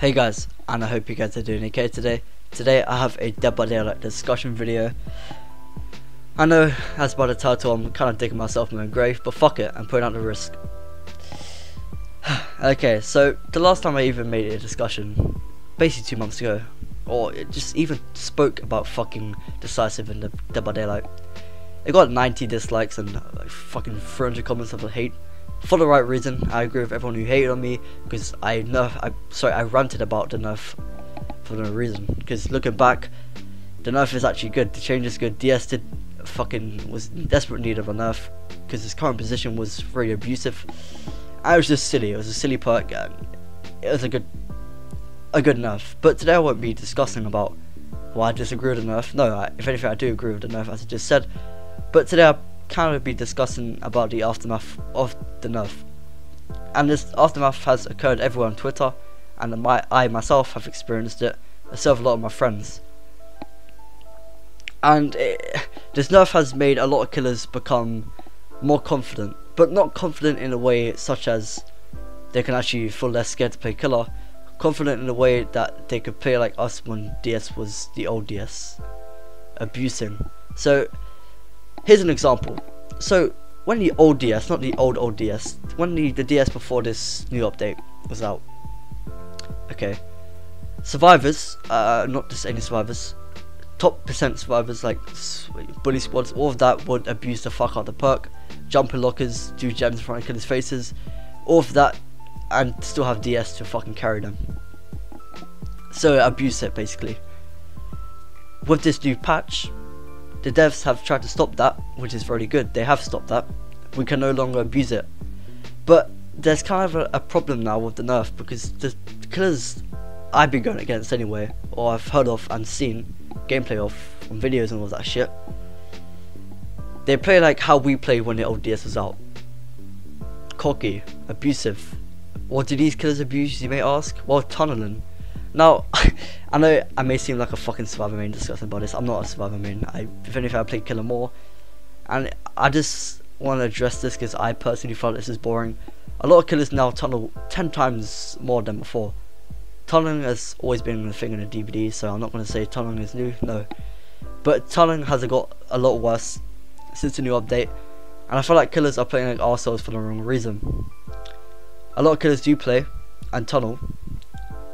Hey guys, and I hope you guys are doing okay today. Today I have a Dead by Daylight discussion video. I know, as by the title, I'm kind of digging myself in my grave, but fuck it, I'm putting out the risk. Okay, so the last time I even made a discussion, basically 2 months ago, or it just even spoke about fucking Decisive in the Dead by Daylight, it got 90 dislikes and like fucking 300 comments of hate. For the right reason. I agree with everyone who hated on me because I ranted about the nerf for no reason. Because looking back, the nerf is actually good. The change is good. DS was in desperate need of a nerf because his current position was very abusive. And it was just silly. It was a silly perk and it was a good nerf. But today I won't be discussing about why I disagree with the nerf. No, if anything, I do agree with the nerf as I just said. But today I kind of be discussing about the aftermath of the nerf, and this aftermath has occurred everywhere on Twitter, and I myself have experienced it, as have a lot of my friends. And this nerf has made a lot of killers become more confident, but not confident in a way such as they can actually feel less scared to play killer. Confident in a way that they could play like us when DS was the old DS, abusing. So here's an example. So when the old DS, not the old DS, when the DS before this new update was out, okay, survivors, not just any survivors, top percent survivors like bully squads, all of that would abuse the fuck out of the perk, jump in lockers, do gems in front of killers' faces, all of that, and still have DS to fucking carry them. So abuse it basically. With this new patch, the devs have tried to stop that, which is very good. They have stopped that. We can no longer abuse it. But there's kind of a problem now with the nerf, because the killers I've been going against anyway, or I've heard of and seen gameplay of on videos and all that shit, they play like how we played when the old DS was out. Cocky, abusive. What do these killers abuse, you may ask? Well, tunneling. Now, I know I may seem like a fucking survivor main discussing about this. I'm not a survivor main. If anything, I play killer more. And I just want to address this because I personally felt this is boring. A lot of killers now tunnel 10 times more than before. Tunneling has always been a thing in the DVD, so I'm not going to say tunneling is new, no. But tunneling has got a lot worse since the new update. And I feel like killers are playing like arseholes for the wrong reason. A lot of killers do play and tunnel.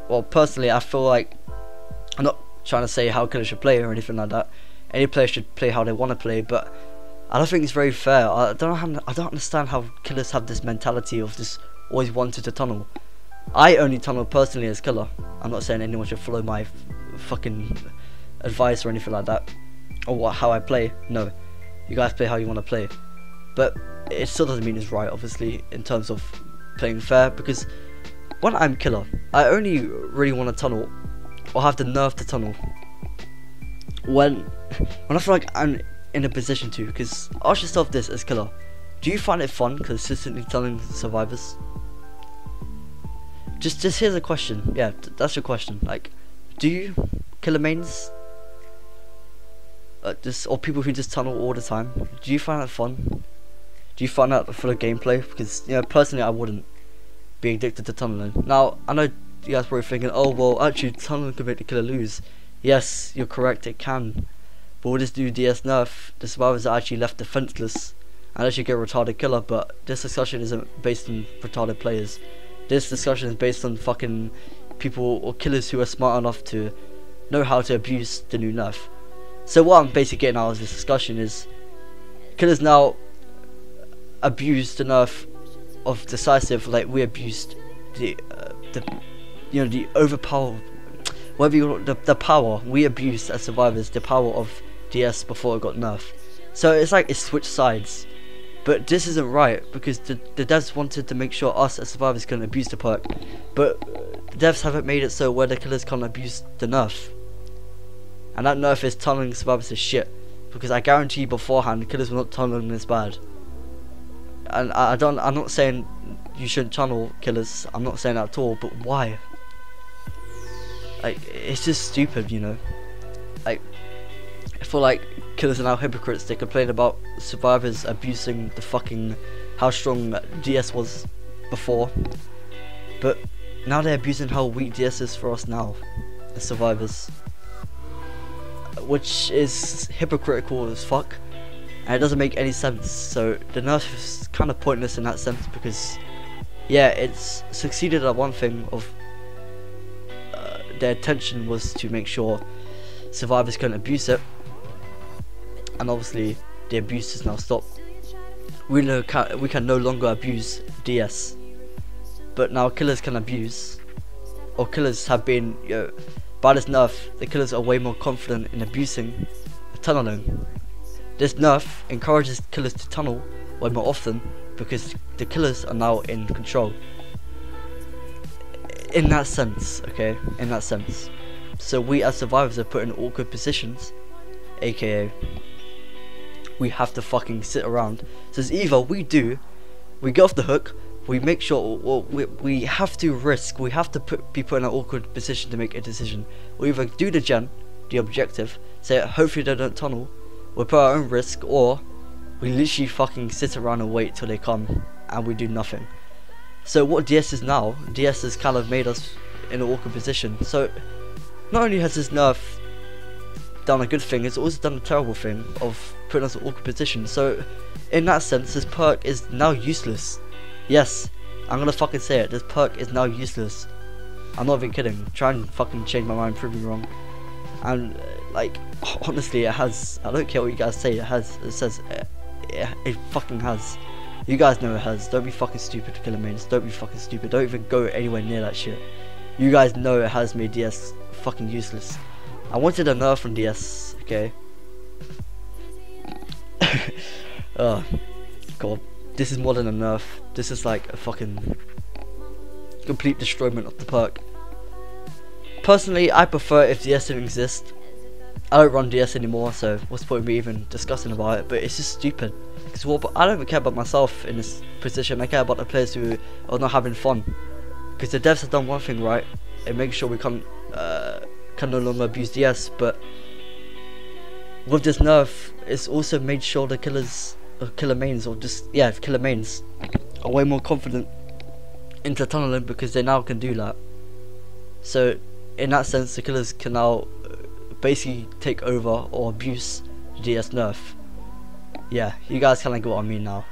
Well, personally, I feel like, I'm not trying to say how killers should play or anything like that. Any player should play how they want to play, but I don't think it's very fair. I don't understand how killers have this mentality of just always wanting to tunnel. I only tunnel personally as killer. I'm not saying anyone should follow my fucking advice or anything like that, or how I play. No, you guys play how you want to play, but it still doesn't mean it's right, obviously, in terms of playing fair, because when I'm killer, I only really want to tunnel, or have the nerve to tunnel, when I feel like I'm in a position to. Because ask yourself this as killer: do you find it fun consistently tunneling survivors? Just here's a question. Yeah, that's your question. Like, do you killer mains, or people who just tunnel all the time? Do you find that fun? Do you find that full of gameplay? Because personally, I wouldn't be addicted to tunneling. Now, I know you guys probably thinking, oh well, actually tunneling can make the killer lose. Yes, you're correct, it can. But with this new DS nerf, the survivors are actually left defenseless and actually get a retarded killer. But this discussion isn't based on retarded players. This discussion is based on fucking people or killers who are smart enough to know how to abuse the new nerf. So what I'm basically getting out of this discussion is killers now abuse the nerf of Decisive like we abused the overpower, whatever you want, the power we abused as survivors, the power of DS before it got nerfed. So it's like it switched sides, but this isn't right, because the devs wanted to make sure us as survivors can abuse the perk, but the devs haven't made it so where the killers can't abuse the nerf, and that nerf is tunneling survivors to shit, because I guarantee you beforehand the killers were not tunneling this bad. And I'm not saying you shouldn't tunnel killers, I'm not saying that at all, but why? Like, it's just stupid, Like, I feel like killers are now hypocrites. They complain about survivors abusing the fucking how strong DS was before, but now they're abusing how weak DS is for us now, as survivors, which is hypocritical as fuck, and it doesn't make any sense. So the nerf is kind of pointless in that sense, because yeah, it's succeeded at one thing of their intention was to make sure survivors couldn't abuse it, and obviously the abuse is now stopped. We can no longer abuse DS, but now killers can abuse, or killers have been, by this nerf, the killers are way more confident in abusing tunneling. This nerf encourages killers to tunnel way more often, because the killers are now in control. In that sense, okay, in that sense. So we as survivors are put in awkward positions, aka we have to fucking sit around. So it's either we get off the hook, we make sure, or we have to risk, we have to put people in an awkward position to make a decision. We either do the objective, say hopefully they don't tunnel, we put our own risk, or we literally fucking sit around and wait till they come and we do nothing. So what DS is now, DS has kind of made us in an awkward position. So not only has this nerf done a good thing, it's also done a terrible thing of putting us in an awkward position. So in that sense, this perk is now useless. Yes, I'm gonna fucking say it, this perk is now useless. I'm not even kidding. Try and fucking change my mind, prove me wrong. And like, honestly, it has. I don't care what you guys say, it has. It says it fucking has. You guys know it has. Don't be fucking stupid, killer mains. Don't be fucking stupid. Don't even go anywhere near that shit. You guys know it has made DS fucking useless. I wanted a nerf from DS, okay? Oh god, this is more than a nerf. This is like a fucking complete destroyment of the perk. Personally, I prefer if DS didn't exist. I don't run DS anymore, so what's the point of me even discussing about it? But it's just stupid. Because I don't even care about myself in this position. I care about the players who are not having fun. Because the devs have done one thing right, and make sure we can no longer abuse DS. But with this nerf, it's also made sure the killers, or killer mains, or just killer mains, are way more confident into tunneling, because they now can do that. So in that sense, the killers can now basically take over or abuse the DS nerf. Yeah, you guys kind of get what I mean now.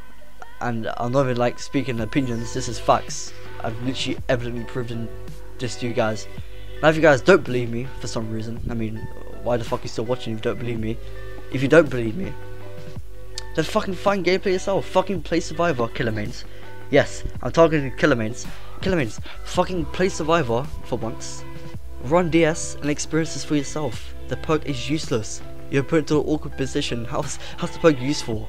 And I'm not even like speaking opinions, this is facts. I've literally evidently proven this to you guys. Now if you guys don't believe me for some reason, I mean, why the fuck are you still watching if you don't believe me? If you don't believe me, then fucking find gameplay yourself. Fucking play Survivor, killer mains. Yes, I'm talking to killer mains. Killer mains, fucking play Survivor for once. Run DS and experience this for yourself. The perk is useless. You're put into an awkward position. How's the perk useful?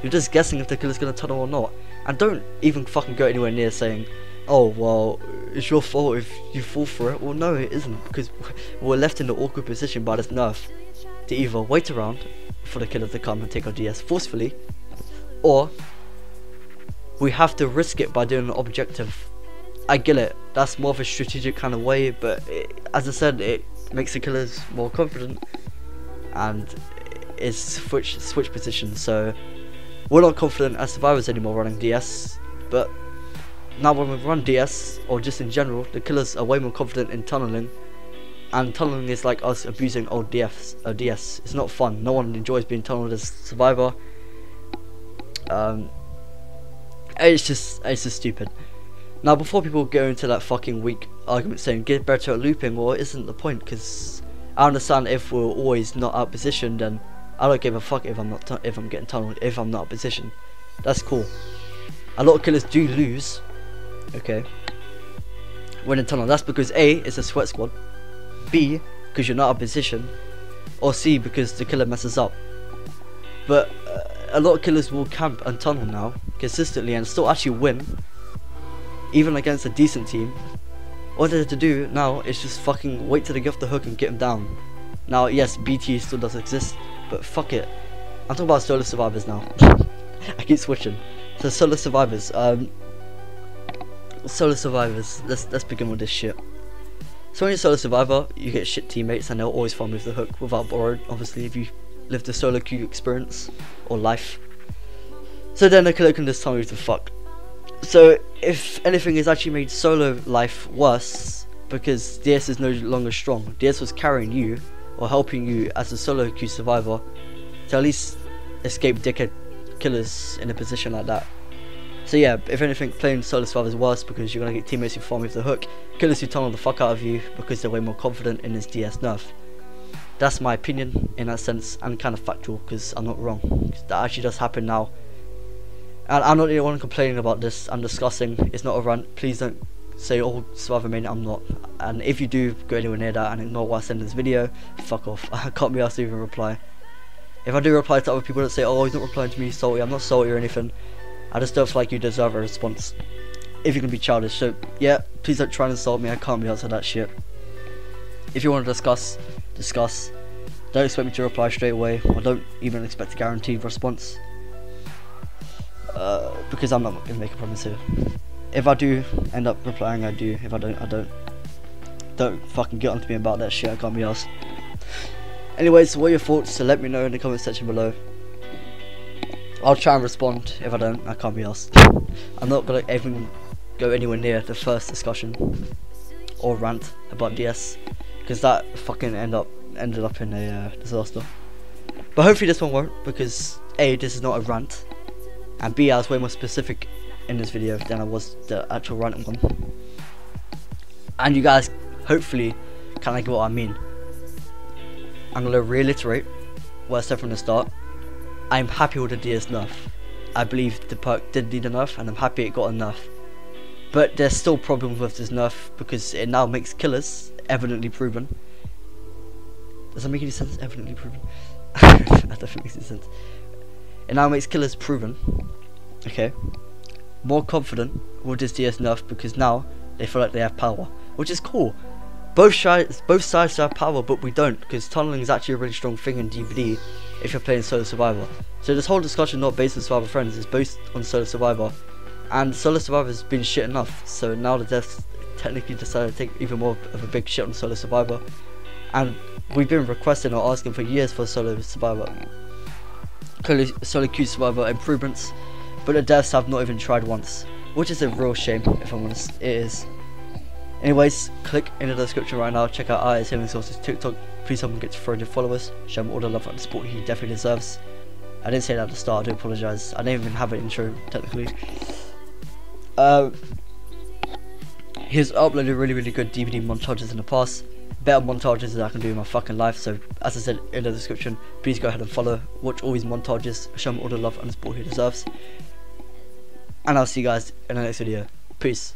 You're just guessing if the killer's gonna tunnel or not. And don't even fucking go anywhere near saying, oh well, it's your fault if you fall for it. Well no, it isn't, because we're left in an awkward position by this nerf to either wait around for the killer to come and take our DS forcefully, or we have to risk it by doing an objective. I get it, that's more of a strategic kind of way, but as I said, it makes the killers more confident and it's switch positions. So we're not confident as survivors anymore running DS, but now when we run DS, or just in general, the killers are way more confident in tunneling, and tunneling is like us abusing old DS. It's not fun. No one enjoys being tunneled as survivor. It's just stupid. Now before people go into that fucking weak argument saying get better at looping, well it isn't the point, because I understand if we're always not out positioned, then I don't give a fuck if I'm getting tunneled, if I'm not out position. That's cool. A lot of killers do lose, okay, when in tunnel. That's because A, it's a sweat squad, B, because you're not out position, or C, because the killer messes up. But a lot of killers will camp and tunnel now consistently and still actually win, even against a decent team. All they have to do now is just fucking wait till they get off the hook and get them down. Now yes, BT still does exist, but fuck it. I'm talking about solo survivors now. I keep switching. So solo survivors, let's begin with this shit. So when you're solo survivor, you get shit teammates and they'll always farm with the hook without borrowed, obviously, if you live the solo queue experience or life. So then the killer can just tell you to fuck. So if anything, it's actually made solo life worse because DS is no longer strong. DS was carrying you or helping you as a solo queue survivor to at least escape dickhead killers in a position like that. So yeah, if anything, playing solo survivor is worse because you're gonna get teammates who farm you with the hook, killers who tunnel the fuck out of you because they're way more confident in this DS nerf. That's my opinion in that sense, and kind of factual because I'm not wrong. That actually does happen now. And I'm not the one complaining about this, I'm discussing, it's not a rant. Please don't say, oh, survivor main, I'm not. And if you do go anywhere near that and ignore what I send in this video, fuck off. I can't be asked to even reply. If I do reply to other people that say, oh, he's not replying to me, salty, I'm not salty or anything. I just don't feel like you deserve a response if you can be childish. So yeah, please don't try and insult me, I can't be answered that shit. If you want to discuss, discuss. Don't expect me to reply straight away, or don't even expect a guaranteed response. Because I'm not going to make a promise here. If I do end up replying, I do. If I don't, I don't. Don't fucking get onto me about that shit, I can't be asked. Anyways, what are your thoughts? So let me know in the comment section below. I'll try and respond. If I don't, I can't be asked. I'm not gonna even go anywhere near the first discussion or rant about DS, because that fucking ended up in a disaster. But hopefully this one won't, because A, this is not a rant, and B, I was way more specific in this video than I was the actual ranting one. And you guys hopefully kind of get what I mean. I'm gonna reiterate what I said from the start. I'm happy with the DS nerf. I believe the perk did need a nerf, and I'm happy it got a nerf. But there's still problems with this nerf because it now makes killers evidently proven. Does that make any sense? Evidently proven? I don't think it makes any sense. It now makes killers proven. Okay. More confident with this DS nerf because now they feel like they have power, which is cool. Both sides have power, but we don't, because tunneling is actually a really strong thing in DVD if you're playing solo survivor. So this whole discussion not based on survivor friends, is based on solo survivor, and solo survivor has been shit enough. So now the devs technically decided to take even more of a big shit on solo survivor, and we've been requesting or asking for years for solo survivor, solo queue survivor improvements, but the devs have not even tried once, which is a real shame. If I'm honest, it is. Anyways, click in the description right now, check out IS Healing Source's TikTok, please help him get to 400 followers, show him all the love and support he definitely deserves. I didn't say that at the start, I do apologise, I didn't even have an intro technically. He's uploaded really good DVD montages in the past, better montages than I can do in my fucking life, so as I said in the description, please go ahead and follow, watch all these montages, show him all the love and support he deserves. And I'll see you guys in the next video, peace.